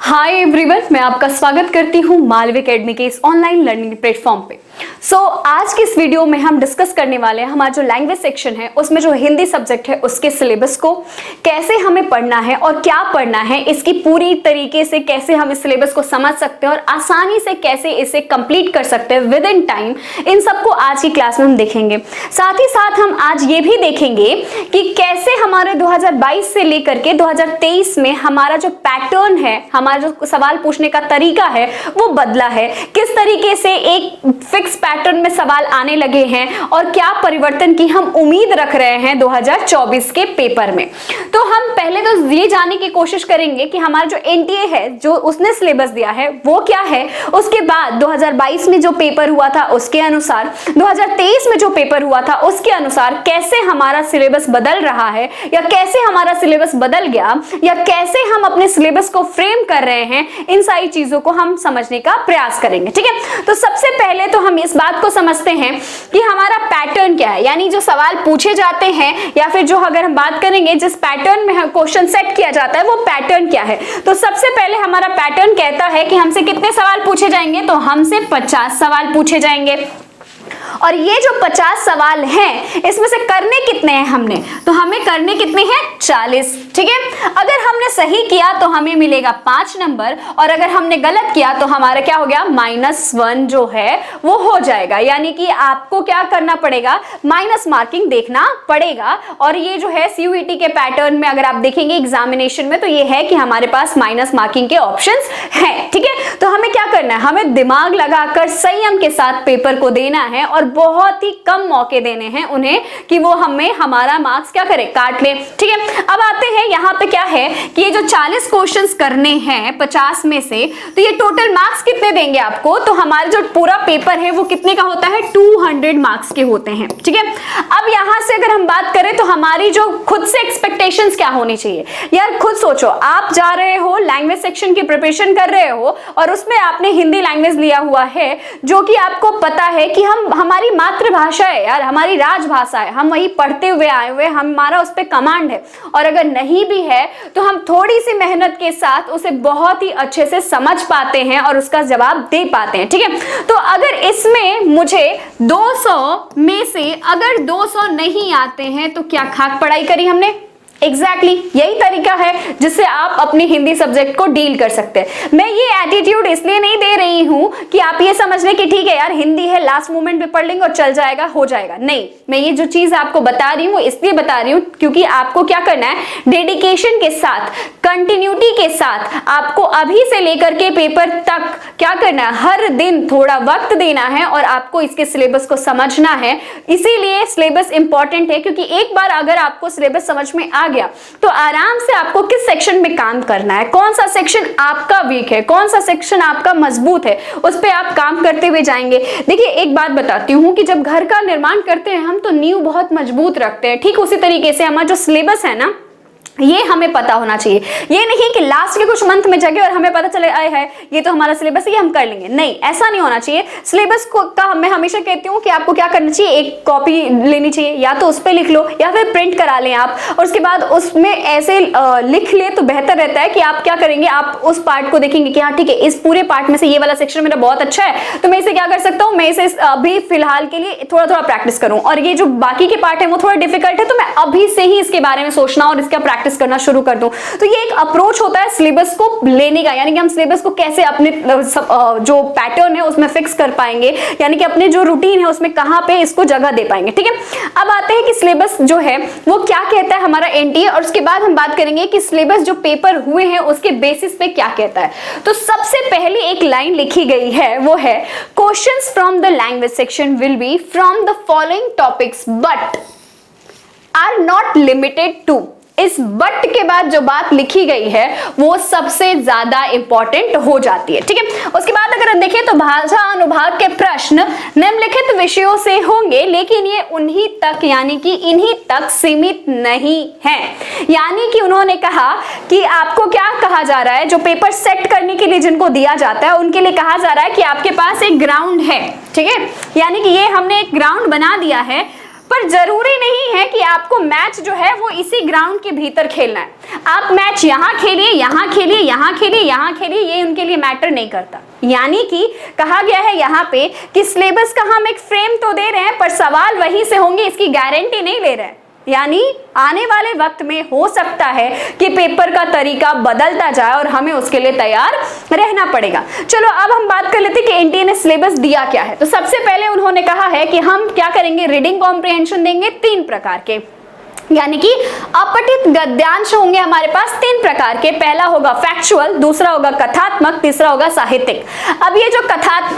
Hi everyone, मैं आपका स्वागत करती हूँ मालवी एकेडमी के इस ऑनलाइन लर्निंग प्लेटफॉर्म पे। आज की इस वीडियो में हम डिस्कस करने वाले हैं हमारा जो लैंग्वेज सेक्शन है उसमें जो हिंदी सब्जेक्ट है उसके सिलेबस को कैसे हमें पढ़ना है और क्या पढ़ना है, इसकी पूरी तरीके से कैसे हम इस सिलेबस को समझ सकते हैं और आसानी से कैसे इसे कंप्लीट कर सकते हैं विद इन टाइम। इन सबको आज की क्लास में हम देखेंगे। साथ ही साथ हम आज ये भी देखेंगे कि कैसे हमारे 2022 से लेकर के 2023 में हमारा जो पैटर्न है, हमारा जो सवाल पूछने का तरीका है वो बदला है, किस तरीके से एक फिक्स पैटर्न में सवाल आने लगे हैं और क्या परिवर्तन की हम उम्मीद रख रहे हैं 2024 के पेपर में। तो हम पहले तो ये जानने की कोशिश करेंगे कि हमारा जो एनटीए है, जो उसने सिलेबस दिया है वो क्या है। उसके बाद 2022 में जो पेपर हुआ था उसके अनुसार, 2023 में जो पेपर हुआ था उसके अनुसार कैसे हमारा सिलेबस बदल रहा है या कैसे हमारा सिलेबस बदल गया या कैसे हम अपने सिलेबस को फ्रेम कर रहे हैं, इन सारी चीजों को हम समझने का प्रयास करेंगे। ठीक है, तो सबसे पहले तो हम इस बात को समझते हैं कि हमारा पैटर्न क्या है, यानी जो सवाल पूछे जाते हैं या फिर जो अगर हम बात करेंगे जिस पैटर्न में क्वेश्चन सेट किया जाता है वो पैटर्न क्या है। तो सबसे पहले हमारा पैटर्न कहता है कि हमसे कितने सवाल पूछे जाएंगे, तो हमसे 50 सवाल पूछे जाएंगे और ये जो 50 सवाल हैं इसमें से करने कितने हैं हमने, तो हमें करने कितने हैं 40। ठीक है, अगर हमने सही किया तो हमें मिलेगा 5 नंबर और अगर हमने गलत किया तो हमारा क्या हो गया, -1 जो है वो हो जाएगा। यानी कि आपको क्या करना पड़ेगा, माइनस मार्किंग देखना पड़ेगा। और ये जो है सीयूईटी के पैटर्न में अगर आप देखेंगे एग्जामिनेशन में तो ये है कि हमारे पास माइनस मार्किंग के ऑप्शंस हैं। ठीक है, तो हमें क्या करना है, हमें दिमाग लगाकर संयम के साथ पेपर को देना है और बहुत ही कम मौके देने हैं उन्हें कि वो हमें हमारा मार्क्स क्या करे, काट ले। ठीक है, अब आते हैं यहाँ पे क्या है कि ये जो 40 क्वेश्चंस करने हैं 50 में से, तो ये टोटल मार्क्स कितने देंगे आपको, तो हमारा जो पूरा पेपर है वो कितने का होता है, 200 मार्क्स के होते हैं। ठीक है, अब यहां से अगर हम बात करें तो हमारी जो खुद से एक्सपेक्टेशंस क्या होनी चाहिए। यार खुद सोचो, आप जा रहे हो लैंग्वेज सेक्शन की प्रिपरेशन कर रहे हो और उसमें आपने हिंदी लैंग्वेज लिया हुआ है जो कि आपको पता है कि हमारी मातृभाषा है यार, हमारी राजभाषा है, हम वही पढ़ते हुए आए हुए, हमारा उस पर कमांड है। और अगर नहीं भी है तो हम थोड़ी सी मेहनत के साथ उसे बहुत ही अच्छे से समझ पाते हैं और उसका जवाब दे पाते हैं। ठीक है, तो अगर इसमें मुझे 200 में से अगर 200 नहीं आते हैं तो क्या खाक पढ़ाई करी हमने। एग्जैक्टली यही तरीका है जिससे आप अपने हिंदी सब्जेक्ट को डील कर सकते हैं। मैं ये एटीट्यूड इसलिए नहीं दे रही हूं कि आप ये समझ लें कि ठीक है यार हिंदी है, लास्ट मोमेंट में पढ़ लेंगे और चल जाएगा, हो जाएगा। नहीं, मैं ये जो चीज आपको बता रही हूँ इसलिए बता रही हूँ क्योंकि आपको क्या करना है, डेडिकेशन के साथ, कंटिन्यूटी के साथ आपको अभी से लेकर के पेपर तक क्या करना है, हर दिन थोड़ा वक्त देना है और आपको इसके सिलेबस को समझना है। इसीलिए सिलेबस इंपॉर्टेंट है क्योंकि एक बार अगर आपको सिलेबस समझ में आ गया तो आराम से आपको किस सेक्शन में काम करना है, कौन सा सेक्शन आपका वीक है, कौन सा सेक्शन आपका मजबूत है, उस पे आप काम करते हुए जाएंगे। देखिए एक बात बताती हूँ कि जब घर का निर्माण करते हैं हम तो नींव बहुत मजबूत रखते हैं, ठीक उसी तरीके से हमारा जो सिलेबस है ना ये हमें पता होना चाहिए। ये नहीं कि लास्ट के कुछ मंथ में जगह और हमें पता चले आए है ये तो हमारा सिलेबस है ये हम कर लेंगे, नहीं ऐसा नहीं होना चाहिए। सिलेबस को का मैं हमेशा कहती हूँ कि आपको क्या करना चाहिए, एक कॉपी लेनी चाहिए, या तो उस पर लिख लो या फिर प्रिंट करा लें आप और उसके बाद उसमें ऐसे लिख ले तो बेहतर रहता है कि आप क्या करेंगे, आप उस पार्ट को देखेंगे कि हाँ ठीक है इस पूरे पार्ट में से ये वाला सेक्शन मेरा बहुत अच्छा है तो मैं इसे क्या कर सकता हूँ, मैं इसे अभी फिलहाल के लिए थोड़ा थोड़ा प्रैक्टिस करूँ और ये जो बाकी के पार्ट है वो थोड़ा डिफिकल्ट है तो मैं अभी से ही इसके बारे में सोचना और इसका प्रैक्टिस करना शुरू कर दूं। तो ये एक अप्रोच होता है सिलेबस को लेने का, यानी कि हम सिलेबस को कैसे अपने जो पैटर्न है उसमें फिक्स कर पाएंगे, यानी कि अपने जो रूटीन है उसमें कहां पे इसको जगह दे पाएंगे। ठीक है, अब आते हैं कि सिलेबस जो है वो क्या कहता है हमारा एनटीए और उसके बाद हम बात करेंगे कि सिलेबस जो पेपर हुए हैं उसके बेसिस पे क्या कहता है। तो सबसे पहले एक लाइन लिखी गई है वो है, questions from the language section will be from the following topics but are not limited to. इस बट के बाद जो बात लिखी गई है वो सबसे ज्यादा इंपॉर्टेंट हो जाती है। ठीक है, उसके बाद अगर देखें तो भाषा अनुभाग के प्रश्न निम्नलिखित विषयों से होंगे लेकिन ये उन्हीं तक यानी कि इन्हीं तक सीमित नहीं है। यानी कि उन्होंने कहा कि आपको क्या कहा जा रहा है, जो पेपर सेट करने के लिए जिनको दिया जाता है उनके लिए कहा जा रहा है कि आपके पास एक ग्राउंड है। ठीक है, यानी कि ये हमने एक ग्राउंड बना दिया है पर जरूरी नहीं है कि आपको मैच जो है वो इसी ग्राउंड के भीतर खेलना है। आप मैच यहाँ खेलिए, यहाँ खेलिए, यहाँ खेलिए, यहाँ खेलिए, ये उनके लिए मैटर नहीं करता। यानी कि कहा गया है यहाँ पे कि सिलेबस का हम एक फ्रेम तो दे रहे हैं, पर सवाल वहीं से होंगे इसकी गारंटी नहीं ले रहे हैं। यानी आने वाले वक्त में हो सकता है कि पेपर का तरीका बदलता जाए और हमें उसके लिए तैयार रहना पड़ेगा। चलो अब हम बात कर लेते हैं कि एनटीए ने सिलेबस दिया क्या है। तो सबसे पहले उन्होंने कहा है कि हम क्या करेंगे, रीडिंग कॉम्प्रिहेंशन देंगे 3 प्रकार के, यानी कि अपठित गद्यांश होंगे हमारे पास 3 प्रकार के। पहला होगा फैक्चुअल, दूसरा होगा कथात्मक, तीसरा होगा साहित्यिक। अब ये जो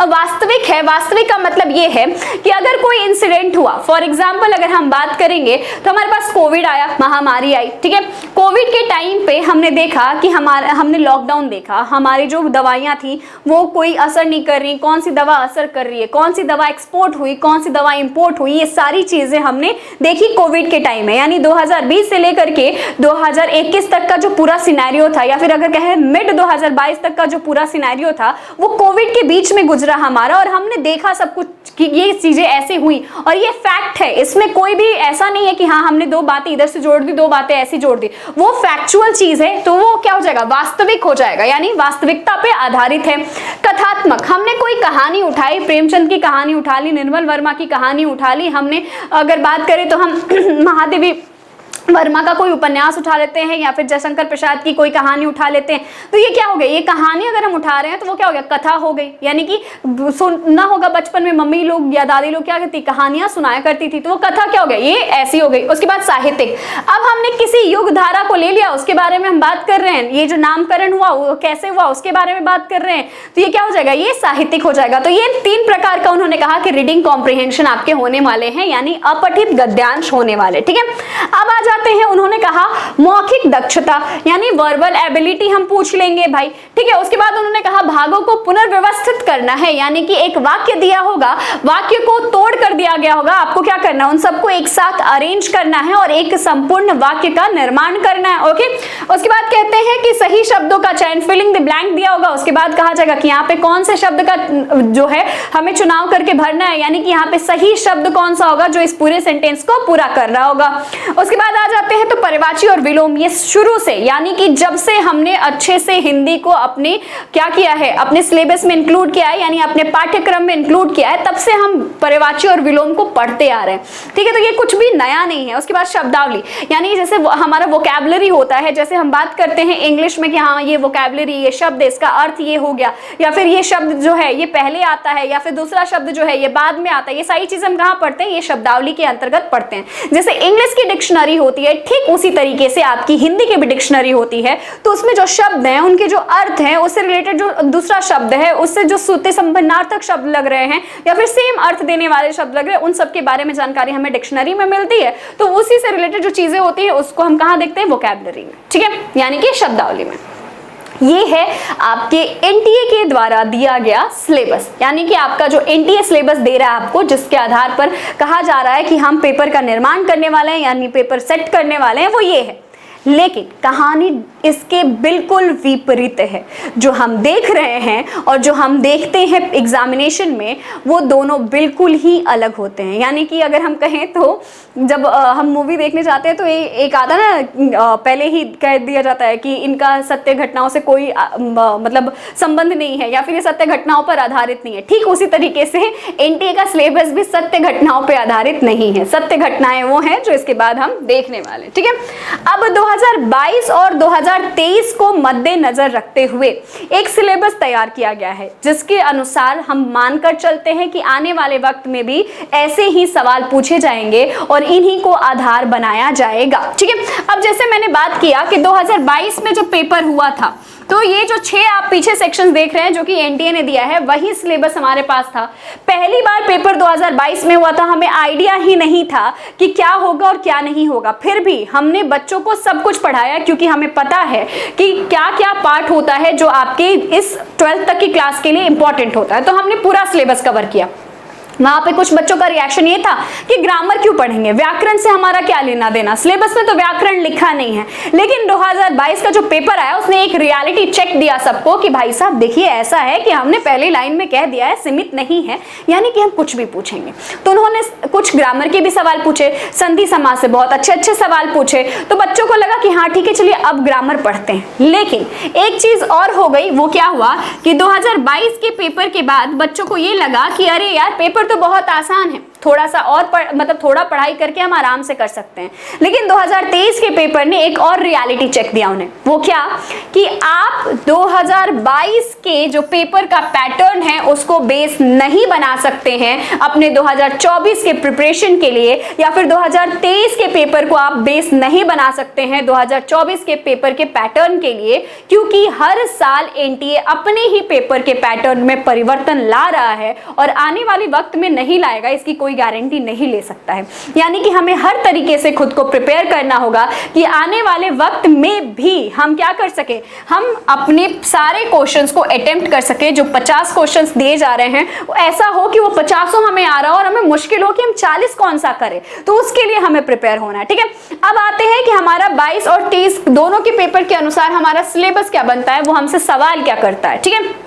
वास्तविक है, वास्तविक का मतलब ये है कि अगर कोई इंसिडेंट हुआ, फॉर एग्जांपल अगर हम बात करेंगे तो हमारे पास कोविड आया, महामारी आई, ठीक है। कोविड के टाइम पे हमने देखा कि हमने लॉकडाउन देखा, हमारी जो दवाइयां थी वो कोई असर नहीं कर रही, कौन सी दवा असर कर रही है, कौन सी दवा एक्सपोर्ट हुई, कौन सी दवा इंपोर्ट हुई, ये सारी चीजें हमने देखी कोविड के टाइम में। यानी 2020 से लेकर के 2021 तक का जो पूरा सिनेरियो था, या फिर अगर कहें मिड 2022 तक का जो पूरा सिनेरियो था, वो कोविड के बीच में गुजरा हमारा, और हमने देखा सब कुछ कि ये चीजें ऐसे हुई, और ये फैक्ट है। इसमें कोई भी ऐसा नहीं है कि हाँ हमने 2 बातें इधर से जोड़ दी, 2 बातें ऐसी जोड़ दी, वो फैक्चुअल चीज है, तो वो क्या हो जाएगा, वास्तविक हो जाएगा, यानी वास्तविकता पे आधारित है। कथात्मक, हमने कोई कहानी उठाई, प्रेमचंद की कहानी उठा ली, निर्मल वर्मा की कहानी उठा ली, हमने अगर बात करें तो हम महादेवी वर्मा का कोई उपन्यास उठा लेते हैं, या फिर जयशंकर प्रसाद की कोई कहानी उठा लेते हैं, तो ये क्या हो गया, ये कहानी अगर हम उठा रहे हैं तो वो क्या हो गया, कथा हो गई। यानी कि सुनना होगा बचपन में मम्मी लोग या दादी लोग क्या करती, कहानियां सुनाया करती थी, तो वो कथा क्या हो गया, ये ऐसी हो गई। उसके बाद साहित्यिक, अब हमने किसी युग धारा को ले लिया, उसके बारे में हम बात कर रहे हैं, ये जो नामकरण हुआ वो कैसे हुआ उसके बारे में बात कर रहे हैं, तो ये क्या हो जाएगा, ये साहित्यिक हो जाएगा। तो ये 3 प्रकार का उन्होंने कहा कि रीडिंग कॉम्प्रिहेंशन आपके होने वाले हैं, यानी अपठित गद्यांश होने वाले, ठीक है। अब आ जाते हैं, उन्होंने कहा मौखिक दक्षता, यानी वर्बल एबिलिटी हम पूछ लेंगे भाई, ठीक है। उसके बाद उन्होंने कहा भागों को पुनर्व्यवस्थित करना है, यानी कि एक वाक्य दिया होगा, वाक्य को तोड़ कर दिया गया होगा, आपको क्या करना है, उन सबको एक साथ अरेंज करना है और एक संपूर्ण वाक्य का निर्माण करना है, ओके। उसके बाद कहते हैं कि सही शब्दों का चयन, फिलिंग द ब्लैंक दिया होगा, उसके बाद कहा जाएगा कि यहाँ पे कौन से शब्द का जो है हमें चुनाव करके भरना है, यानी कि यहाँ पे सही शब्द कौन सा होगा जो इस पूरे सेंटेंस को पूरा कर रहा होगा। उसके बाद आ जाते हैं तो परिवाची और विलोम, ये शुरू से, यानी कि जब से हमने अच्छे से हिंदी को अपने क्या किया है, अपने सिलेबस में इंक्लूड किया है, यानी अपने पाठ्यक्रम में इंक्लूड किया है, तब से हम परिवाची और विलोम को पढ़ते आ रहे हैं, ठीक है। तो ये कुछ भी नया नहीं है। उसके बाद शब्दावली, यानी जैसे हमारा वोकैबुलरी होता है, जैसे हम बात करते हैं इंग्लिश में कि हाँ ये वोकैबुलरी, ये शब्द इसका अर्थ ये हो गया, या फिर ये शब्द जो है ये पहले आता है, या फिर दूसरा शब्द जो है ये बाद में आता है, ये सारी चीजें हम कहाँ पढ़ते हैं, ये शब्दावली के अंतर्गत पढ़ते हैं। जैसे इंग्लिश की डिक्शनरी होती है, ठीक उसी तरीके से आपकी हिंदी की भी डिक्शनरी होती है, तो उसमें जो शब्द हैं उनके जो अर्थ हैं, उससे रिलेटेड जो दूसरा शब्द है, उससे जो सूत्र संबंधार्थक शब्द लग रहे हैं या फिर सेम अर्थ देने वाले शब्द लग रहे हैं, उन सब के बारे में जानकारी हमें डिक्शनरी में मिलती है। तो उसी से रिलेटेड जो चीजें होती है उसको हम कहाँ देखते हैं, वोकैबुलरी में, ठीक है, यानी कि शब्दावली में। ये है आपके एनटीए के द्वारा दिया गया सिलेबस, यानी कि आपका जो एनटीए सिलेबस दे रहा है आपको, जिसके आधार पर कहा जा रहा है कि हम पेपर का निर्माण करने वाले हैं, यानी पेपर सेट करने वाले हैं, वो ये है। लेकिन कहानी इसके बिल्कुल विपरीत है। जो हम देख रहे हैं और जो हम देखते हैं एग्जामिनेशन में, वो दोनों बिल्कुल ही अलग होते हैं। यानी कि अगर हम कहें तो जब हम मूवी देखने जाते हैं तो एक आता ना, पहले ही कह दिया जाता है कि इनका सत्य घटनाओं से कोई मतलब संबंध नहीं है, या फिर ये सत्य घटनाओं पर आधारित नहीं है। ठीक उसी तरीके से एनटीए का सिलेबस भी सत्य घटनाओं पर आधारित नहीं है। सत्य घटनाएं वो हैं जो इसके बाद हम देखने वाले, ठीक है। अब 2022 और 2023 को मद्देनजर रखते हुए एक सिलेबस तैयार किया गया है, जिसके अनुसार हम मानकर चलते हैं कि आने वाले वक्त में भी ऐसे ही सवाल पूछे जाएंगे और इन्हीं को आधार बनाया जाएगा, ठीक है। अब जैसे मैंने बात किया कि 2022 में जो पेपर हुआ था, तो ये जो 6 आप पीछे सेक्शंस देख रहे हैं जो कि एनटीए ने दिया है, वही सिलेबस हमारे पास था। पहली बार पेपर 2022 में हुआ था, हमें आइडिया ही नहीं था कि क्या होगा और क्या नहीं होगा। फिर भी हमने बच्चों को सब कुछ पढ़ाया, क्योंकि हमें पता है कि क्या क्या पार्ट होता है जो आपके इस 12th तक की क्लास के लिए इंपॉर्टेंट होता है। तो हमने पूरा सिलेबस कवर किया। वहां पे कुछ बच्चों का रिएक्शन ये था कि ग्रामर क्यों पढ़ेंगे, व्याकरण से हमारा क्या लेना देना, सिलेबस में तो व्याकरण लिखा नहीं है। लेकिन 2022 का जो पेपर आया उसने एक रियलिटी चेक दिया सबको कि भाई साहब देखिए ऐसा है कि हमने पहली लाइन में कह दिया है सीमित नहीं है, यानी कि हम कुछ भी पूछेंगे। तो उन्होंने कुछ ग्रामर के भी सवाल पूछे, संधि समास से बहुत अच्छे अच्छे सवाल पूछे, तो बच्चों को लगा कि हाँ ठीक है चलिए अब ग्रामर पढ़ते हैं। लेकिन एक चीज और हो गई, वो क्या हुआ कि 2022 के पेपर के बाद बच्चों को ये लगा कि अरे यार पेपर तो बहुत आसान है, थोड़ा सा और मतलब थोड़ा पढ़ाई करके हम आराम से कर सकते हैं। लेकिन 2023 के पेपर ने एक और रियलिटी चेक दिया उन्हें, वो क्या कि आप 2022 के जो पेपर का पैटर्न है उसको बेस नहीं बना सकते हैं अपने 2024 के प्रिपरेशन के लिए, या फिर 2023 के पेपर को आप बेस नहीं बना सकते हैं 2024 के पेपर के पैटर्न के लिए, क्योंकि हर साल एनटीए अपने ही पेपर के पैटर्न में परिवर्तन ला रहा है और आने वाले वक्त में नहीं लाएगा, इसकी कोई गारंटी नहीं ले सकता है। यानी कि हमें हर तरीके से खुद को प्रिपेयर करना होगा कि आने वाले वक्त में भी हम क्या कर सके, हम अपने सारे क्वेश्चंस को अटेम्प्ट कर सके। जो 50 क्वेश्चंस दिए जा रहे हैं वो ऐसा हो कि वो 50 हमें आ रहा हो और हमें मुश्किल हो कि हम 40 कौन सा करें, तो उसके लिए हमें प्रिपेयर होना है। ठीक है, अब आते हैं कि हमारा 22 और 23 दोनों के पेपर के अनुसार हमारा सिलेबस क्या बनता है, वो हमसे सवाल क्या करता है। ठीक है,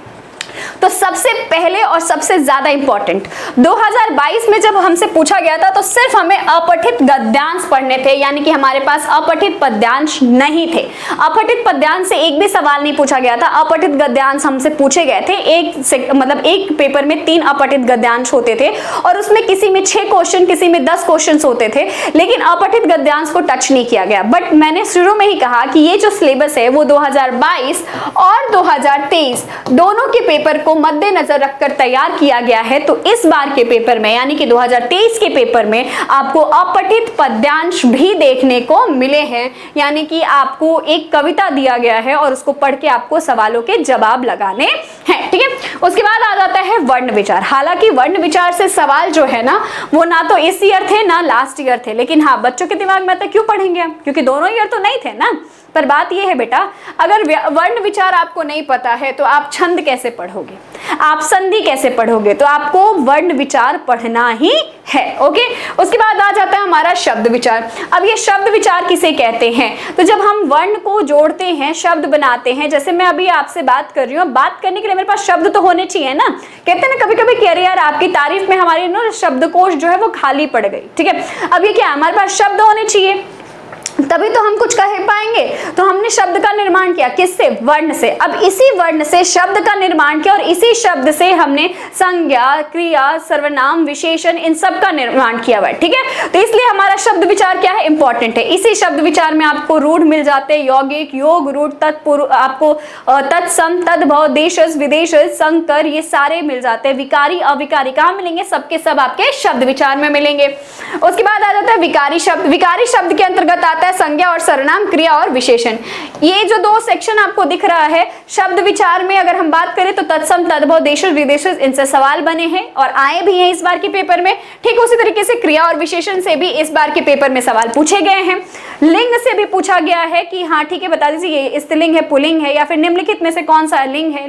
तो सबसे पहले और सबसे ज्यादा इंपॉर्टेंट 2022 में जब हमसे पूछा गया था तो सिर्फ हमें अपठित गद्यांश पढ़ने थे, यानी कि हमारे पास अपठित पद्यांश नहीं थे। अपठित पद्यांश से एक भी सवाल नहीं पूछा गया था, अपठित गद्यांश हमसे पूछे गए थे। एक पेपर में 3 अपठित गद्यांश होते थे और उसमें किसी में 6 क्वेश्चन, किसी में 10 क्वेश्चन होते थे, लेकिन अपठित गद्यांश को टच नहीं किया गया। बट मैंने शुरू में ही कहा कि ये जो सिलेबस है वो 2022 और 2023 दोनों के पेपर को मद्देनजर रखकर तैयार किया गया है। तो इस बार के पेपर में यानी कि 2023 के पेपर में आपको अपठित पद्यांश भी देखने को मिले हैं, यानी कि आपको एक कविता दिया गया है और उसको पढ़ के आपको सवालों के जवाब लगाने हैं। ठीक है, उसके बाद आ जाता है वर्ण विचार। हालांकि वर्ण विचार से सवाल जो है ना वो ना तो इस ईयर थे ना लास्ट ईयर थे, लेकिन हाँ बच्चों के दिमाग में तो क्यों पढ़ेंगे हम, क्योंकि दोनों ईयर तो नहीं थे ना। पर बात यह है बेटा, अगर वर्ण विचार आपको नहीं पता है तो आप छंद कैसे पढ़ोगे, आप संधि कैसे पढ़ोगे, तो आपको वर्ण विचार पढ़ना ही है। ओके, उसके बाद आ जाता है हमारा शब्द विचार। अब ये शब्द विचार किसे कहते हैं, तो जब हम वर्ण को जोड़ते हैं, शब्द बनाते हैं, जैसे मैं अभी आपसे बात कर रही हूँ, बात करने के लिए मेरे पास शब्द तो होने चाहिए ना। कहते हैं ना कभी कभी कि अरे यार आपकी तारीफ में हमारी ना शब्दकोश जो है वो खाली पड़ गई। ठीक है, अब ये क्या, हमारे पास शब्द होने चाहिए तभी तो हम कुछ कह पाएंगे। तो हमने शब्द का निर्माण किया, किससे, वर्ण से। अब इसी वर्ण से शब्द का निर्माण किया और इसी शब्द से हमने संज्ञा, क्रिया, सर्वनाम, विशेषण, इन सब का निर्माण किया हुआ है। ठीक है, तो इसलिए हमारा शब्द विचार क्या है, इंपॉर्टेंट है। इसी शब्द विचार में आपको रूढ़ मिल जाते हैं, यौगिक, योग, रूढ़, तत्पुरुष, आपको तत्सम, तद्भव, देशज, विदेशज, संकर, ये सारे मिल जाते हैं। विकारी, अविकारी कहाँ मिलेंगे, सबके सब आपके शब्द विचार में मिलेंगे। उसके बाद आ जाता है विकारी शब्द। विकारी शब्द के अंतर्गत आता है संज्ञा और सर्वनाम, क्रिया और विशेषण। ये जो 2 सेक्शन आपको दिख रहा है शब्द विचार में, अगर हम बात करें तो तत्सम, तद्भव, देशज, विदेशज, इनसे सवाल बने हैं और आए भी हैं इस बार के पेपर में। ठीक उसी तरीके से क्रिया और विशेषण से भी इस बार के पेपर में सवाल पूछे गए हैं। लिंग से भी पूछा गया है कि हाँ ठीक है बता दीजिए ये स्त्रीलिंग है, पुल्लिंग है, या फिर निम्नलिखित में से कौन सा लिंग है,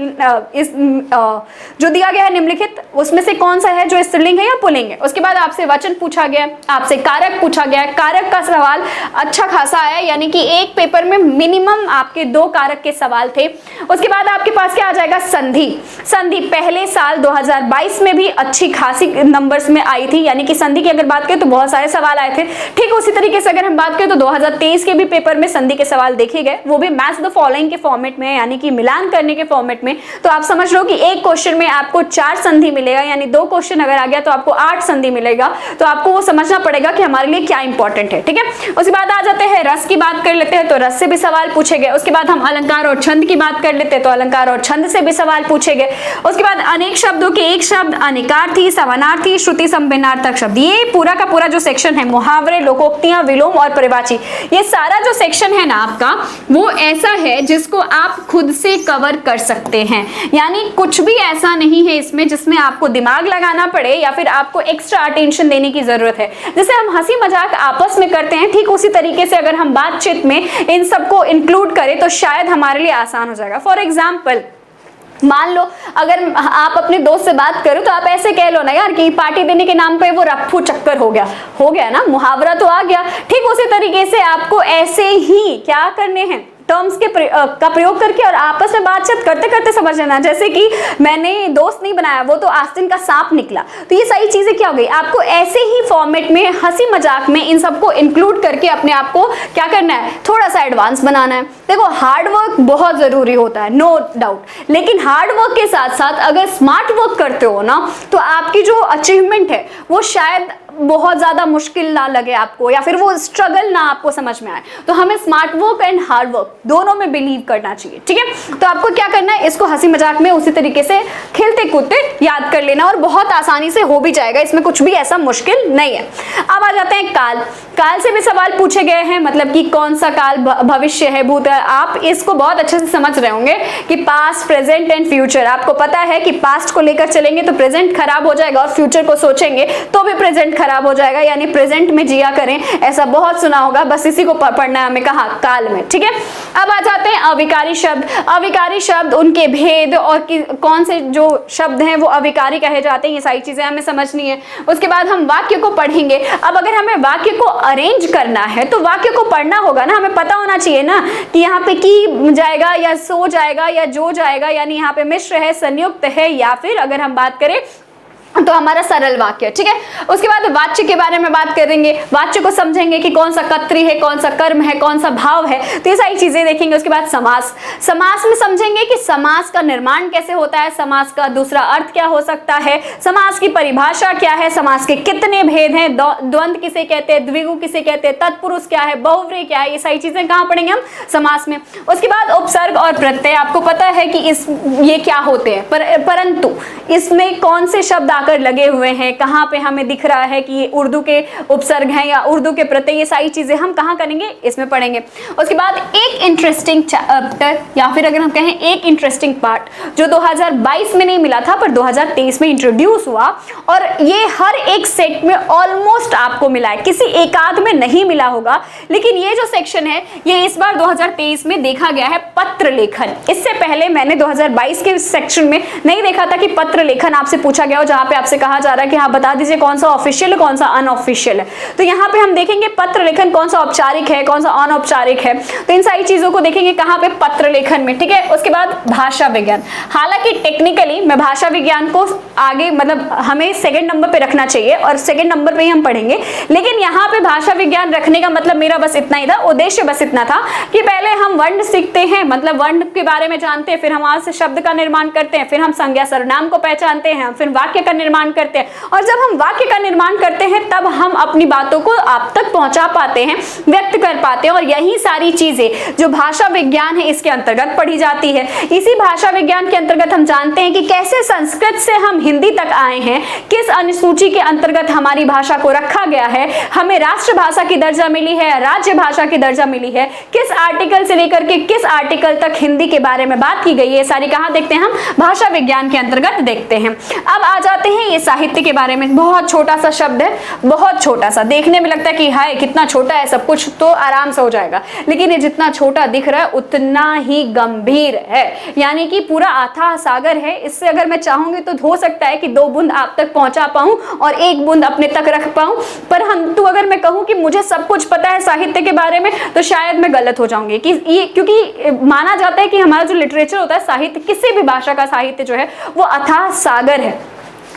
जो दिया गया है निम्नलिखित उसमें से कौन सा है जो स्त्रीलिंग है या पुल्लिंग है। उसके बाद आपसे वचन पूछा गया, आपसे कारक पूछा गया। कारक का सवाल अच्छा खासा आया, यानी कि एक पेपर में मिनिमम आपके 2 कारक के सवाल थे। उसके बाद आपके पास क्या आ जाएगा, संधि। संधि पहले साल 2022 में भी अच्छी खासी नंबर्स में आई थी, यानी कि संधि की अगर बात करें तो बहुत सारे सवाल आए थे। ठीक उसी तरीके से अगर हम बात करें तो 2023 के भी पेपर में संधि के सवाल देखे गए, वो भी मैच द फॉलोइंग के फॉर्मेट में, यानी कि मिलान करने के फॉर्मेट में। तो आप समझ लो कि एक क्वेश्चन में आपको 4 संधि मिलेगा, यानी 2 क्वेश्चन अगर आ गया तो आपको 8 संधि मिलेगा। तो आपको वो समझना पड़ेगा कि हमारे लिए क्या इंपॉर्टेंट है। ठीक है, उसके बाद आ जाते हैं रस की बात कर लेते हैं, तो रस से भी सवाल पूछे गए। उसके बाद हम अलंकार और छंद की बात कर लेते हैं, तो अलंकार और छंद से भी सवाल पूछे गए। उसके बाद अनेक शब्दों के एक शब्द, अनेकार्थी, समानार्थी, श्रुति संभिन्नार्थक शब्द, ये पूरा का पूरा जो सेक्शन है, मुहावरे, लोकोक्तियां, विलोम और परिवाची, ये सारा जो सेक्शन है ना आपका वो ऐसा है जिसको आप खुद से कवर कर सकते हैं। यानी कुछ भी ऐसा नहीं है इसमें जिसमें आपको दिमाग लगाना पड़े या फिर आपको एक्स्ट्रा अटेंशन देने की जरूरत है। जैसे हम हंसी मजाक आपस में करते हैं, ठीक उसी तरीके से अगर हम बातचीत में इन सबको इंक्लूड करें तो शायद हमारे लिए आसान हो जाएगा। फॉर एग्जाम्पल मान लो अगर आप अपने दोस्त से बात करो तो आप ऐसे कह लो ना यार कि पार्टी देने के नाम पे वो रफ्फू चक्कर हो गया ना, मुहावरा तो आ गया। ठीक उसी तरीके से आपको ऐसे ही क्या करने हैं, टर्म्स के का प्रयोग करके और आपस में बातचीत करते करते समझ लेना। जैसे कि मैंने दोस्त नहीं बनाया, वो तो आस्तीन का सांप निकला। तो ये सारी चीजें क्या हो गई, आपको ऐसे ही फॉर्मेट में हंसी मजाक में इन सबको इंक्लूड करके अपने आप को क्या करना है, थोड़ा सा एडवांस बनाना है। देखो हार्ड वर्क बहुत जरूरी होता है, नो डाउट, लेकिन हार्ड वर्क के साथ साथ अगर स्मार्ट वर्क करते हो ना तो आपकी जो अचीवमेंट है वो शायद बहुत ज्यादा मुश्किल ना लगे आपको, या फिर वो स्ट्रगल ना आपको समझ में आए। तो हमें smart work and hard work दोनों में बिलीव करना चाहिए। ठीक है, तो आपको क्या करना है, इसको हंसी मजाक में उसी तरीके से खेलते कूदते याद कर लेना और बहुत आसानी से हो भी जाएगा, इसमें कुछ भी ऐसा मुश्किल नहीं है। अब आ जाते हैं काल। काल से भी सवाल पूछे गए हैं, मतलब कि कौन सा काल भविष्य है, भूत है। आप इसको बहुत अच्छे से समझ रहे होंगे कि पास्ट, प्रेजेंट एंड फ्यूचर। आपको पता है कि पास्ट को लेकर चलेंगे तो प्रेजेंट खराब हो जाएगा और फ्यूचर को सोचेंगे तो भी प्रेजेंट खराब हो जाएगा, यानी प्रेजेंट में जिया करें, ऐसा बहुत सुना होगा, बस इसी को पढ़ना है हमें कहा, काल में। ठीक है, अब आ जाते हैं अविकारी शब्द। अविकारी शब्द, उनके भेद और कौन से जो शब्द हैं वो अविकारी कहे जाते हैं, ये सारी चीजें हमें समझनी है। उसके बाद हम वाक्य को पढ़ेंगे। अब अगर हमें वाक्य को अरेंज करना है तो वाक्य को पढ़ना होगा ना, हमें पता होना चाहिए ना कि यहाँ पे की जाएगा या सो जाएगा या जो जाएगा, यानी यहाँ पे मिश्र है, संयुक्त है, या फिर अगर हम बात करें तो हमारा सरल वाक्य। ठीक है, उसके बाद वाच्य के बारे में बात करेंगे, वाच्य को समझेंगे कि कौन सा कर्तृ है, कौन सा कर्म है, कौन सा भाव है, तो ये सारी चीजें देखेंगे। उसके बाद समास। समास में समझेंगे कि समास का निर्माण कैसे होता है, समास का दूसरा अर्थ क्या हो सकता है, समास की परिभाषा क्या है, समास के कितने भेद हैं, द्वंद्व किसे कहते हैं, द्विगु किसे कहते हैं, तत्पुरुष क्या है, बहुव्रीहि क्या है, ये सारी चीजें कहाँ पढ़ेंगे हम, समास में। उसके बाद उपसर्ग और प्रत्यय। आपको पता है कि ये क्या होते हैं, परंतु इसमें कौन से शब्द आकर लगे हुए हैं, कहां पे हमें दिख रहा है कि ये उर्दू के उपसर्ग हैं या उर्दू के प्रत्यय, ये सारी चीजें हम कहां करेंगे, इसमें पढ़ेंगे। उसके बाद एक इंटरेस्टिंग चैप्टर या फिर अगर हम कहें एक इंटरेस्टिंग पार्ट जो 2022 में नहीं मिला था पर 2023 में इंट्रोड्यूस हुआ, और ये हर एक सेट में ऑलमोस्ट आपको मिला है, किसी एकाध में नहीं मिला होगा, लेकिन ये जो सेक्शन है ये इस बार 2023 में देखा गया है, पत्र लेखन। इससे पहले मैंने 2022 के सेक्शन में नहीं देखा था कि पत्र लेखन आपसे पूछा गया हो, जहां पे आपसे कहा जा रहा है कि हाँ बता दीजिए कौन सा ऑफिशियल है कौन सा अनऑफिशियल है। तो यहाँ पे हम देखेंगे पत्र लेखन कौन सा औपचारिक है कौन सा अनौपचारिक है, तो इन सारी चीजों को देखेंगे कहाँ पे, पत्र लेखन में। ठीक है, उसके बाद भाषा विज्ञान। हालांकि टेक्निकली मैं भाषा विज्ञान को आगे मतलब हमें सेकंड नंबर पे रखना चाहिए और सेकंड नंबर पे ही हम पढ़ेंगे, लेकिन यहाँ पे भाषा विज्ञान रखने का मतलब मेरा बस इतना ही था, उद्देश्य बस इतना था कि पहले हम वर्ण सीखते हैं, मतलब वर्ण के बारे में जानते हैं, फिर हम वहां से शब्द का निर्माण करते हैं, फिर हम संज्ञा सर्वनाम को पहचानते हैं, फिर वाक्य का निर्माण करते हैं, और जब हम वाक्य का निर्माण करते हैं तब हम अपनी बातों को आप तक पहुंचा पाते हैं, व्यक्त कर पाते हैं, और यही सारी चीजें जो भाषा विज्ञान है इसके अंतर्गत पढ़ी जाती है। इसी भाषा विज्ञान के अंतर्गत हम जानते हैं कि कैसे संस्कृत से हम हिंदी तक आए हैं, किस अनुसूची के अंतर्गत हमारी भाषा को रखा गया है, हमें राष्ट्रभाषा की दर्जा मिली है, राज्य भाषा की दर्जा मिली है, किस आर्टिकल से लेकर के किस आर्टिकल तक हिंदी के बारे में बात की गई है, सारी कहां देखते हैं हम, भाषा विज्ञान के अंतर्गत देखते हैं। अब आ जाते हैं ये साहित्य के बारे में। बहुत छोटा सा शब्द है, बहुत छोटा सा, देखने में लगता है कि हाय कितना छोटा है, सब कुछ तो आराम से हो जाएगा, लेकिन ये जितना छोटा दिख रहा है उतना ही गंभीर है, यानी कि पूरा अथाह सागर है। इससे अगर मैं चाहूंगी तो हो सकता है कि 2 बूंद आप तक पहुंचा पाऊं और 1 बूंद अपने तक रख पाऊं, पर अगर मैं कहूं कि मुझे सब कुछ पता है साहित्य के बारे में तो शायद मैं गलत हो जाऊंगी, कि ये क्योंकि माना जाता है कि हमारा जो लिटरेचर होता है, साहित्य, किसी भी भाषा का साहित्य जो है वो अथाह सागर है।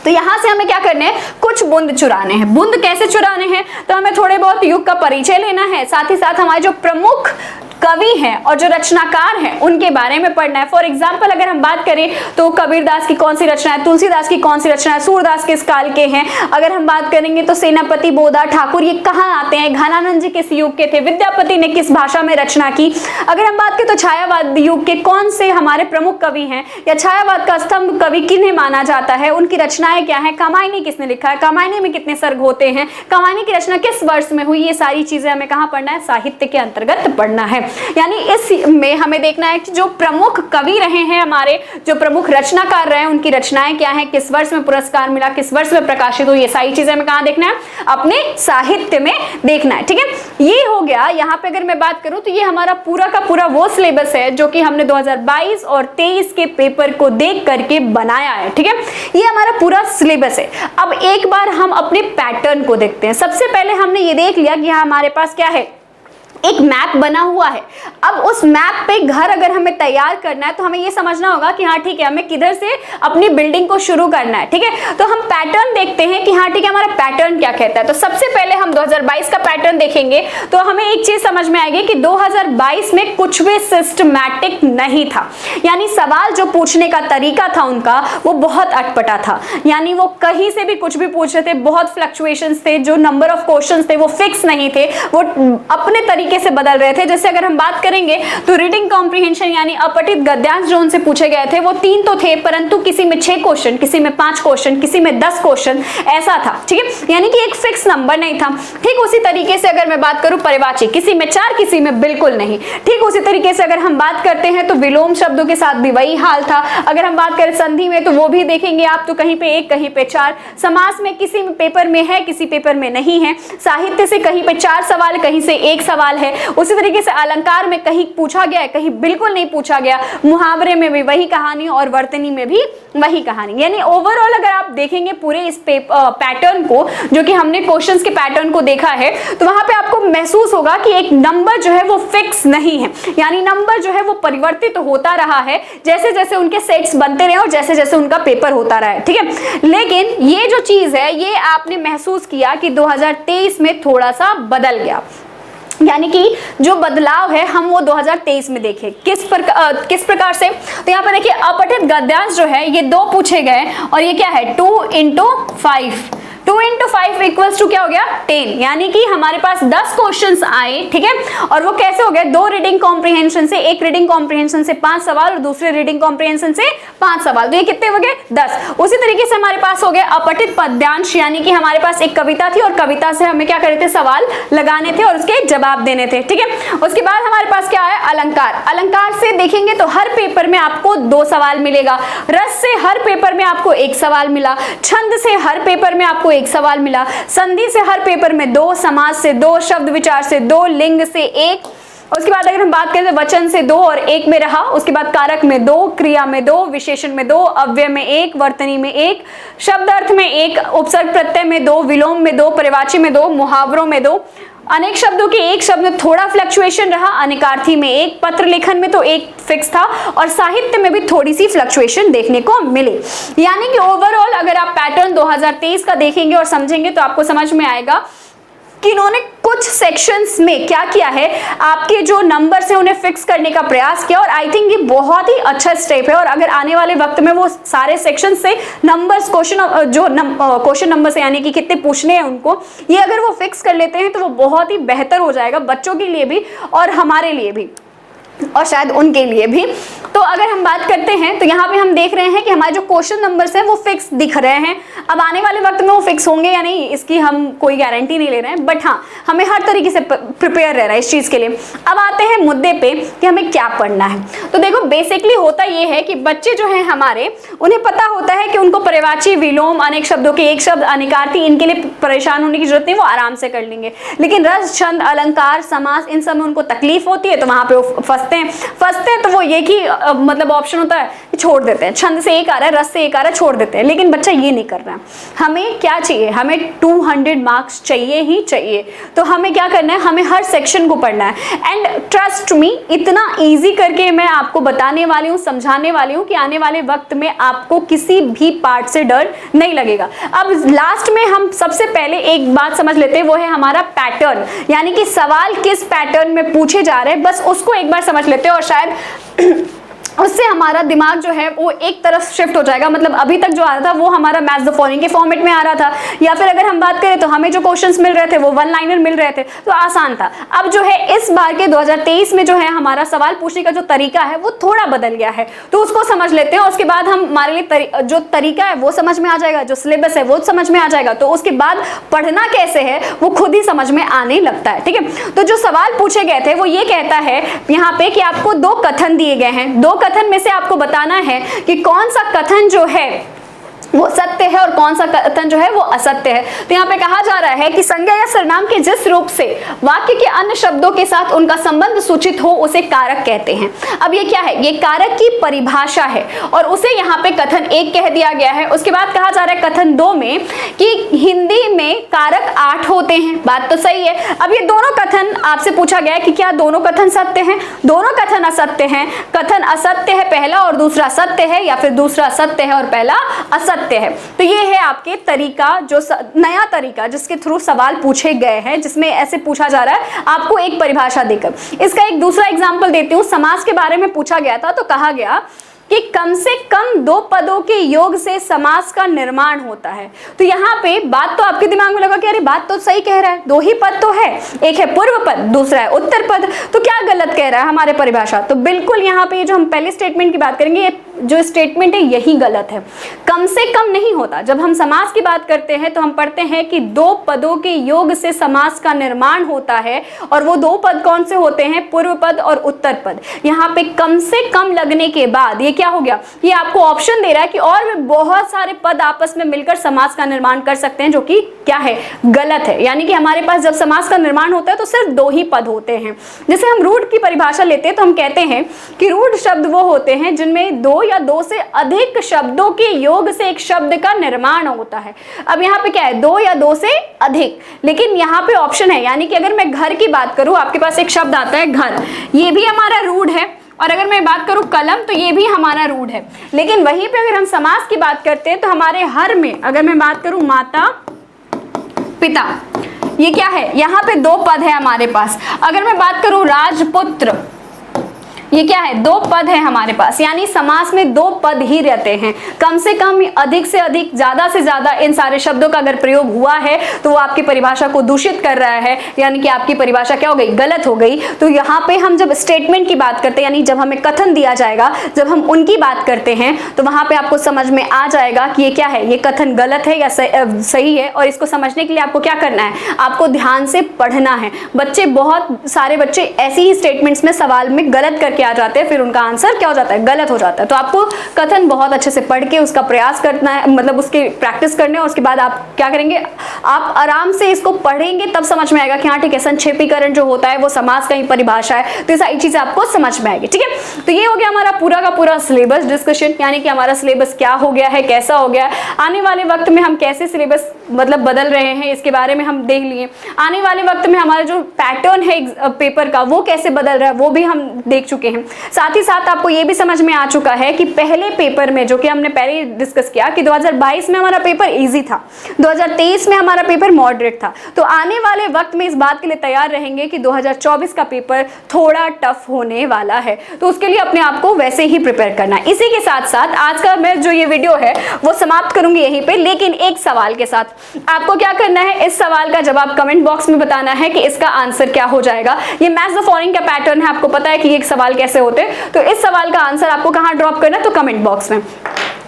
तो यहाँ से हमें क्या करने हैं, कुछ बूंद चुराने हैं। बूंद कैसे चुराने हैं, तो हमें थोड़े बहुत युग का परिचय लेना है, साथ ही साथ हमारे जो प्रमुख कवि हैं और जो रचनाकार हैं उनके बारे में पढ़ना है। फॉर एग्जाम्पल अगर हम बात करें तो कबीरदास की कौन सी रचना है, तुलसीदास की कौन सी रचना है, सूरदास किस काल के हैं, अगर हम बात करेंगे तो सेनापति, बोधा, ठाकुर ये कहाँ आते हैं, घनानंद जी किस युग के थे, विद्यापति ने किस भाषा में रचना की। अगर हम बात करें तो छायावाद युग के कौन से हमारे प्रमुख कवि हैं, या छायावाद का स्तंभ कवि किन्हें माना जाता है, उनकी रचनाएं क्या है, कामायनी किसने लिखा है, कामायनी में कितने सर्ग होते हैं, कामायनी की रचना किस वर्ष में हुई, ये सारी चीजें हमें कहाँ पढ़ना है, साहित्य के अंतर्गत पढ़ना है। यानी इस में हमें देखना है कि जो प्रमुख कवि रहे हैं हमारे, जो प्रमुख रचनाकार रहे हैं, उनकी रचनाएं क्या है, किस वर्ष में पुरस्कार मिला, किस वर्ष में प्रकाशित हुई, ये सारी चीजें हमें कहाँ देखना है, अपने साहित्य में देखना है। ठीक है, ये हो गया। यहाँ पे अगर मैं बात करूं तो ये हमारा पूरा का पूरा वो सिलेबस है जो कि हमने 2022 और 23 के पेपर को देख करके बनाया है। ठीक है, ये हमारा पूरा सिलेबस है। अब एक बार हम अपने पैटर्न को देखते हैं। सबसे पहले हमने ये देख लिया कि हाँ हमारे पास क्या है, एक मैप बना हुआ है। अब उस मैप पे घर अगर हमें तैयार करना है तो हमें ये समझना होगा कि हाँ ठीक है, हमें किधर से अपनी बिल्डिंग को शुरू करना है। ठीक है, तो हम पैटर्न देखते हैं कि हाँ ठीक है, हमारा पैटर्न क्या कहता है। तो सबसे पहले हम 2022 का पैटर्न देखेंगे तो हमें एक चीज समझ में आएगी कि 2022 में कुछ भी सिस्टमैटिक नहीं था। यानी सवाल जो पूछने का तरीका था उनका वो बहुत अटपटा था। यानी वो कहीं से भी कुछ भी पूछ रहे थे, बहुत फ्लक्चुएशंस थे, जो नंबर ऑफ क्वेश्चंस थे वो फिक्स नहीं थे, वो अपने तरीके से बदल रहे थे। जैसे अगर हम बात करेंगे तो रीडिंग कॉम्प्रिहेंशन यानी अपठित गद्यांश जो उनसे पूछे गए थे वो 3 तो थे, परंतु किसी में 6 क्वेश्चन, किसी में 5 क्वेश्चन, किसी में 10 क्वेश्चन ऐसा था। ठीक है, यानी कि एक फिक्स नंबर नहीं था। ठीक उसी तरीके से अगर मैं बात करूं परिवाची, किसी में 4, किसी में बिल्कुल नहीं। ठीक उसी तरीके से अगर हम बात करते हैं तो विलोम शब्दों के साथ भी वही हाल था। अगर हम बात करें संधि में तो वो भी देखेंगे आप, तो कहीं पे 1, कहीं पे 4। समास में किसी पेपर में है, किसी पेपर में नहीं है। साहित्य से कहीं पे 4 सवाल, कहीं से 1 सवाल है। उसी तरीके से अलंकार में कहीं पूछा गया है, कहीं बिल्कुल नहीं पूछा गया। मुहावरे में भी वही कहानी और वर्तनी में भी वही कहानी। यानी ओवरऑल अगर आप देखेंगे पूरे इस पैटर्न को, जो कि हमने क्वेश्चंस के पैटर्न को देखा है, तो वहां पे आपको महसूस होगा कि एक नंबर जो है वो फिक्स नहीं है। यानी नंबर जो है वो परिवर्तित होता रहा है जैसे जैसे उनके सेट्स बनते रहे और जैसे जैसे उनका पेपर होता रहा है। ठीक है, लेकिन ये जो चीज है ये आपने महसूस किया कि 2023 में थोड़ा सा बदल गया। यानी कि जो बदलाव है हम वो 2023 में देखें किस प्रकार से। तो यहाँ पर देखिए अपठित गद्यांश जो है ये 2 पूछे गए और ये क्या है 2 into 5। 2 into 5 इक्वल्स टू क्या हो गया 10। यानी कि हमारे पास 10 क्वेश्चंस आए। ठीक है, और वो कैसे हो गए, 2 रीडिंग कॉम्प्रिहेंशन से, एक रीडिंग कॉम्प्रिहेंशन से 5 सवाल और दूसरे रीडिंग कॉम्प्रिहेंशन से 5 सवाल। तो ये कितने हो गए 10। उसी तरीके से हमारे पास हो गए अपठित पद्यांश, यानी कि हमारे पास एक कविता थी और कविता से हमें क्या करे थे, सवाल लगाने थे और उसके जवाब देने थे। ठीक है, उसके बाद हमारे पास क्या है अलंकार। अलंकार से देखेंगे तो हर पेपर में आपको 2 सवाल मिलेगा। रस से हर पेपर में आपको 1 सवाल मिला। छंद से हर पेपर में आपको 1 सवाल मिला। संधि से हर पेपर में 2, समास से 2, शब्द विचार से 2, लिंग से 1। उसके बाद अगर हम बात करें तो वचन से 2 और 1 में रहा। उसके बाद कारक में 2, क्रिया में 2, विशेषण में 2, अव्यय में 1, वर्तनी में 1, शब्द अर्थ में 1, उपसर्ग प्रत्यय में 2, विलोम में 2, परिवाची में 2, मुहावरों में 2। अनेक शब्दों के एक शब्द में थोड़ा फ्लक्चुएशन रहा। अनेकार्थी में 1, पत्र लेखन में तो 1 फिक्स था और साहित्य में भी थोड़ी सी फ्लक्चुएशन देखने को मिली। यानी कि ओवरऑल अगर आप पैटर्न 2023 का देखेंगे और समझेंगे तो आपको समझ में आएगा कि इन्होंने कुछ सेक्शंस में क्या किया है, आपके जो नंबर्स हैं उन्हें फिक्स करने का प्रयास किया। और आई थिंक ये बहुत ही अच्छा स्टेप है और अगर आने वाले वक्त में वो सारे सेक्शन से नंबर्स क्वेश्चन नंबर से यानी कि कितने पूछने हैं उनको, ये अगर वो फिक्स कर लेते हैं तो वो बहुत ही बेहतर हो जाएगा बच्चों के लिए भी और हमारे लिए भी और शायद उनके लिए भी। तो अगर हम बात करते हैं तो यहाँ पे हम देख रहे हैं कि हमारे जो क्वेश्चन नंबर्स हैं वो फिक्स दिख रहे हैं। अब आने वाले वक्त में वो फिक्स होंगे या नहीं इसकी हम कोई गारंटी नहीं ले रहे हैं, बट हाँ हमें हर तरीके से प्रिपेयर रहना है इस चीज़ के लिए। अब आते हैं मुद्दे पे कि हमें क्या पढ़ना है। तो देखो बेसिकली होता ये है कि बच्चे जो हैं हमारे, उन्हें पता होता है कि उनको पर्यायवाची, विलोम, अनेक शब्दों के एक शब्द, अनेकार्थी, इनके लिए परेशान होने की जरूरत नहीं, वो आराम से कर लेंगे। लेकिन रस, छंद, अलंकार, समास, इन सब में उनको तकलीफ होती है तो वहां पे वो फंसते हैं तो वो ये कि मतलब ऑप्शन होता है कि छोड़ देते हैं। छंद से 1 आ रहा है, रस से 1 आ रहा है, छोड़ देते हैं। लेकिन बच्चा ये नहीं कर रहा है। हमें क्या चाहिए, हमें 200 मार्क्स चाहिए ही चाहिए। तो हमें क्या करना है, हमें हर सेक्शन को पढ़ना है। एंड ट्रस्ट मी, इतना ईजी करके मैं आपको बताने वाली हूँ, समझाने वाली हूँ कि आने वाले वक्त में आपको किसी भी पार्ट से डर नहीं लगेगा। अब लास्ट में हम सबसे पहले एक बात समझ लेते हैं, वो है हमारा पैटर्न, यानी कि सवाल किस पैटर्न में पूछे जा रहे हैं, बस उसको एक बार समझ लेते हैं और शायद उससे हमारा दिमाग जो है वो एक तरफ शिफ्ट हो जाएगा। मतलब अभी तक जो आ रहा था वो हमारा मैच द फॉलोइंग के फॉर्मेट में आ रहा था, या फिर अगर हम बात करें तो हमें जो क्वेश्चंस मिल रहे थे वो वन लाइनर मिल रहे थे, तो आसान था। अब जो है इस बार के 2023 में जो है हमारा सवाल पूछने का जो तरीका है वो थोड़ा बदल गया है, तो उसको समझ लेते हैं। उसके बाद हमारे लिए जो तरीका है वो समझ में आ जाएगा, जो सिलेबस है वो समझ में आ जाएगा, तो उसके बाद पढ़ना कैसे है वो खुद ही समझ में आने लगता है। ठीक है, तो जो सवाल पूछे गए थे वो ये कहता है यहाँ पे कि आपको 2 कथन दिए गए हैं, 2 कथन में से आपको बताना है कि कौन सा कथन जो है वो सत्य है और कौन सा कथन जो है वो असत्य है। तो यहाँ पे कहा जा रहा है कि संज्ञा या सर्वनाम के जिस रूप से वाक्य के अन्य शब्दों के साथ उनका संबंध सूचित हो उसे कारक कहते हैं। अब ये क्या है, ये कारक की परिभाषा है और उसे यहाँ पे कथन 1 कह दिया गया है। उसके बाद कहा जा रहा है कथन 2 में कि हिंदी में कारक 8 होते हैं। बात तो सही है। अब ये दोनों कथन आपसे पूछा गया है कि क्या दोनों कथन सत्य हैं? दोनों कथन असत्य हैं। कथन असत्य है पहला और दूसरा सत्य है, या फिर दूसरा सत्य है और पहला असत्य है। तो ये है आपके तरीका, जो नया तरीका जिसके थ्रू सवाल पूछे गए हैं, जिसमें ऐसे पूछा जा रहा है आपको एक परिभाषा देकर। इसका एक दूसरा एग्जांपल देती हूँ। समास के बारे में पूछा गया था, तो कहा गया कि कम से कम 2 पदों के योग से समास का निर्माण होता है। तो यहाँ पे बात तो आपके दिमाग में लगा कि अरे बात तो सही कह रहा है, 2 ही पद तो है, एक है पूर्व पद, दूसरा है उत्तर पद, तो क्या गलत कह रहा है हमारे परिभाषा? तो बिल्कुल यहाँ पे जो हम पहले स्टेटमेंट की बात करेंगे, ये जो स्टेटमेंट है यही गलत है। कम से कम नहीं होता। जब हम समास की बात करते हैं तो हम पढ़ते हैं कि 2 पदों के योग से समास का निर्माण होता है, और वो 2 पद कौन से होते हैं? पूर्व पद और उत्तर पद। यहाँ पे कम से कम लगने के बाद ये क्या हो गया, ये आपको ऑप्शन दे रहा है कि और भी बहुत सारे पद आपस में मिलकर समास का निर्माण कर सकते हैं, जो कि क्या है, गलत है। यानी कि हमारे पास जब समास का निर्माण होता है तो सिर्फ 2 ही पद होते हैं। जैसे हम रूढ़ की परिभाषा लेते हैं तो हम कहते हैं कि रूढ़ शब्द वो होते हैं जिनमें 2 या 2 से अधिक शब्दों के योग से एक शब्द का निर्माण होता है। अब यहाँ पे क्या है, 2 या 2 से अधिक, लेकिन यहाँ पे ऑप्शन है। यानी कि अगर मैं घर की बात करूं, आपके पास एक शब्द आता है घर, ये भी हमारा रूढ़ है, और अगर मैं बात करूं कलम, तो ये भी हमारा रूढ़ है। लेकिन वहीं पे अगर हम समास की बात करते हैं तो हमारे हर में अगर मैं बात करूं माता पिता, ये क्या है, यहाँ पे 2 पद है हमारे पास। अगर मैं बात करूं राजपुत्र, ये क्या है, 2 पद है हमारे पास। यानी समास में 2 पद ही रहते हैं। कम से कम, अधिक से अधिक, ज्यादा से ज्यादा इन सारे शब्दों का अगर प्रयोग हुआ है तो वो आपकी परिभाषा को दूषित कर रहा है, यानी कि आपकी परिभाषा क्या हो गई, गलत हो गई। तो यहाँ पे हम जब स्टेटमेंट की बात करते हैं, यानी जब हमें कथन दिया जाएगा, जब हम उनकी बात करते हैं, तो वहां पे आपको समझ में आ जाएगा कि ये क्या है, ये कथन गलत है या सही है। और इसको समझने के लिए आपको क्या करना है, आपको ध्यान से पढ़ना है। बच्चे, बहुत सारे बच्चे ऐसे ही स्टेटमेंट्स में सवाल में गलत करके आ जाते हैं, फिर उनका आंसर क्या हो जाता है, गलत हो जाता है। तो आपको कथन बहुत अच्छे से पढ़ के उसका प्रयास करना है, मतलब उसकी प्रैक्टिस करने, और उसके बाद आप क्या करेंगे, आप आराम से इसको पढ़ेंगे, तब समझ में आएगा कि हाँ ठीक है, संक्षेपीकरण जो होता है वो समास का ही परिभाषा है। तो ये सारी चीजें आपको समझ में आएगी। ठीक है, तो ये हो गया हमारा पूरा का पूरा सिलेबस डिस्कशन, यानी कि हमारा सिलेबस क्या हो गया है, कैसा हो गया, आने वाले वक्त में हम कैसे सिलेबस मतलब बदल रहे हैं, इसके बारे में हम देख लिए। आने वाले वक्त में हमारा जो पैटर्न है पेपर का वो कैसे बदल रहा है वो भी हम देख चुके हैं। साथ ही साथ आपको ये भी समझ में आ चुका है कि पहले पेपर में, जो कि हमने पहले डिस्कस किया, कि 2022 में हमारा पेपर इजी था, 2023 में हमारा पेपर मॉडरेट था। तो आने वाले वक्त में इस बात के लिए तैयार रहेंगे कि 2024 का पेपर थोड़ा टफ होने वाला है, तो उसके लिए अपने आप को वैसे ही प्रिपेयर करना है। इसी के साथ साथ आज का मैं जो ये वीडियो है वो समाप्त करूंगी यहीं पे, लेकिन एक सवाल के साथ। आपको क्या करना है, इस सवाल का जवाब कमेंट बॉक्स में बताना है कि इसका आंसर क्या हो जाएगा। ये मैच द फॉलोइंग का पैटर्न है, आपको पता है कि ये सवाल कैसे होते हैं। तो इस सवाल का आंसर आपको कहां ड्रॉप करना है, तो कमेंट बॉक्स में।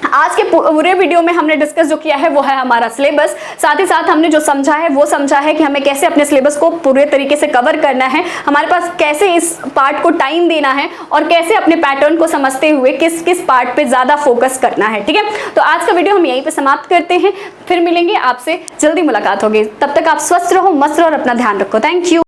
आज के पूरे वीडियो में हमने डिस्कस जो किया है वो है हमारा सिलेबस। साथ ही साथ हमने जो समझा है वो समझा है कि हमें कैसे अपने सिलेबस को पूरे तरीके से कवर करना है, हमारे पास कैसे इस पार्ट को टाइम देना है, और कैसे अपने पैटर्न को समझते हुए किस किस पार्ट पे ज्यादा फोकस करना है। ठीक है, तो आज का वीडियो हम यहीं पे समाप्त करते हैं, फिर मिलेंगे आपसे, जल्दी मुलाकात होगी। तब तक आप स्वस्थ रहो, मस्त रहो और अपना ध्यान रखो। Thank you.